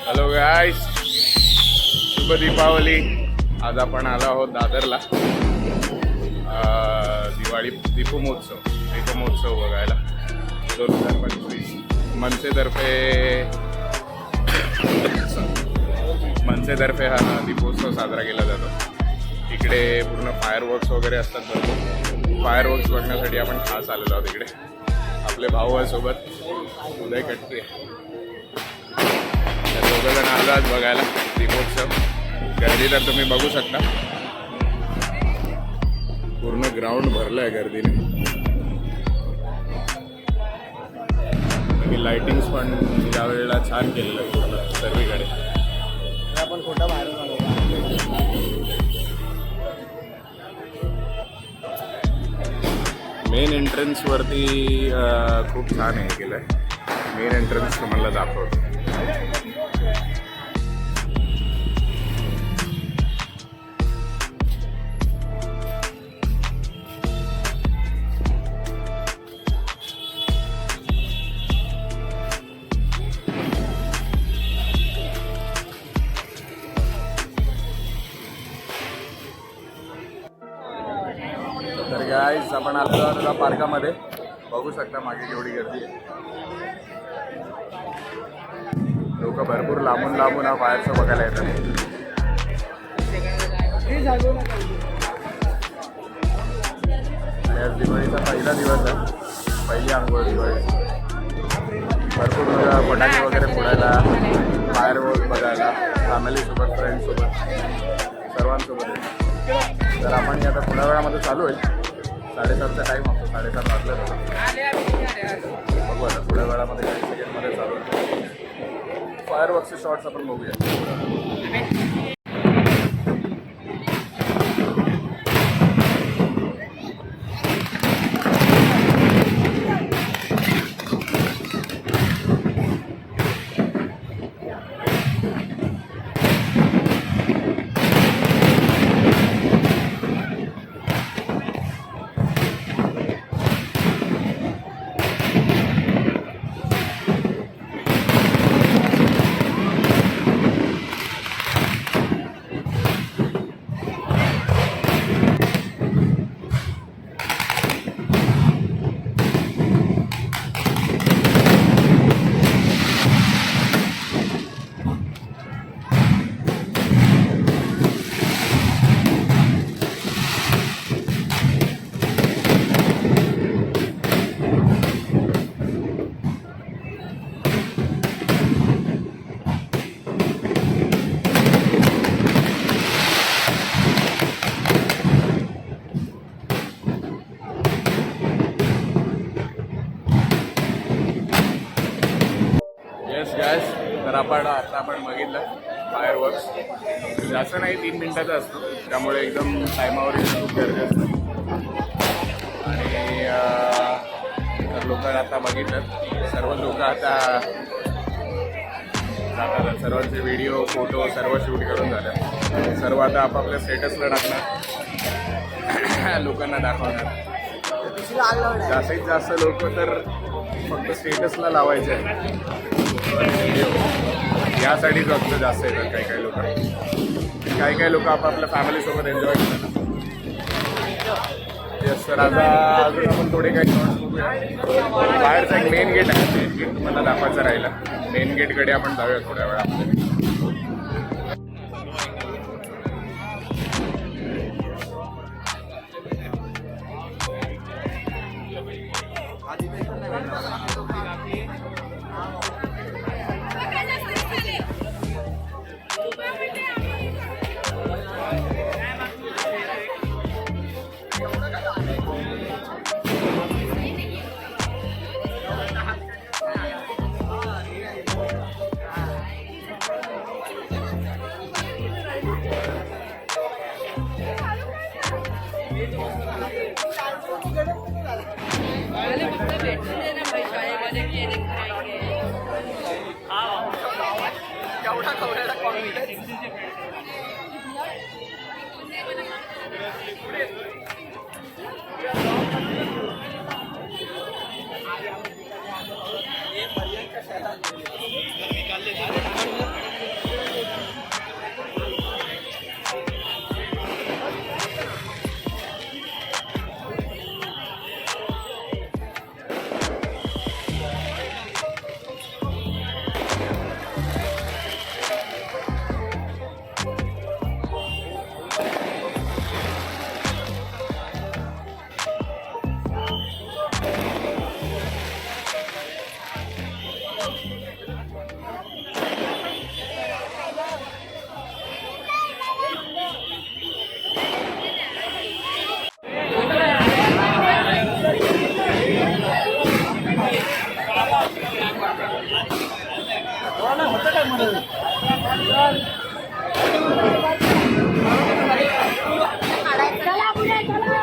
Hello गाईस, शुभ दीपावली. आज आपण आलो आहोत दादरला दिवाळी दीपमहोत्सव बघायला 2025 मनसेतर्फे हा दीपोत्सव साजरा केला जातो. इकडे पूर्ण फायरवर्क्स वगैरे असतात. भरपूर फायरवर्क्स बघण्यासाठी आपण खास आलेलो आहोत. इकडे आपले भाऊ आहे सोबत, उदय कटके. त्या दोघंजण आलो आज बघायला दीपोत्सव. गर्दी तर तुम्ही बघू शकता, पूर्ण ग्राउंड भरलं आहे गर्दीने. आणि लाइटिंग्स पण यावेळेला छान केलेलं आहे पूर्ण सर्वीकडे. आपण खोटा बाहेर मेन एंट्रन्स वरती खूप छान हे केलं आहे. मेन एंट्रन्स तुम्हाला दाखवतो. तर गाईज आपण आता पार्कामध्ये बघू शकता मागे केवढी गर्दी आहे. लोक भरपूर लांबून हा फायरचं बघायला येतात. आणि आज दिवाळीचा पहिला दिवस आहे, पहिली अंघोळ दिवाळी. भरपूर फटाके वगैरे फोडायला, फायरवर्क बघायला, फॅमिलीसोबत, फ्रेंड्ससोबत, सर्वांसोबत आहे. तर आपण आता थोड्या वेळामध्ये चालू आहे. 7:30चा टाईम असतो, 7:30 वाजले होतं. बघू आता थोड्या वेळामध्ये काही सेकंडमध्ये चालू आहे. फायरवर्क्सचे शॉट्स आपण बघूया. तर आपण बघितलं फायरवर्क्स. जास्त नाही, 3 मिनिटाचा असतो, त्यामुळे एकदम टायमावर खूप गर्दी असते. आणि तर लोक आता बघितलं, सर्व लोक आता जातात. सर्वांचे व्हिडिओ, फोटो सर्व शूट करून झाले. सर्व आता आपापल्या स्टेटसला टाकणार, लोकांना दाखवणार. जास्तीत जास्त लोक तर फक्त स्टेटसला लावायचे आहे व्हिडिओ, यासाठीच फक्त जास्त येतात. काही लोक आपापल्या फॅमिलीसोबत एन्जॉय करतात. येस सर, आता अजून आपण थोडे काही शॉर्ट्स बघूया. बाहेरचा एक मेन गेट आहे, मेन गेट तुम्हाला दाखवायचं राहिला. मेन गेटकडे आपण जाऊया थोड्या वेळामध्ये. चला पुढे चला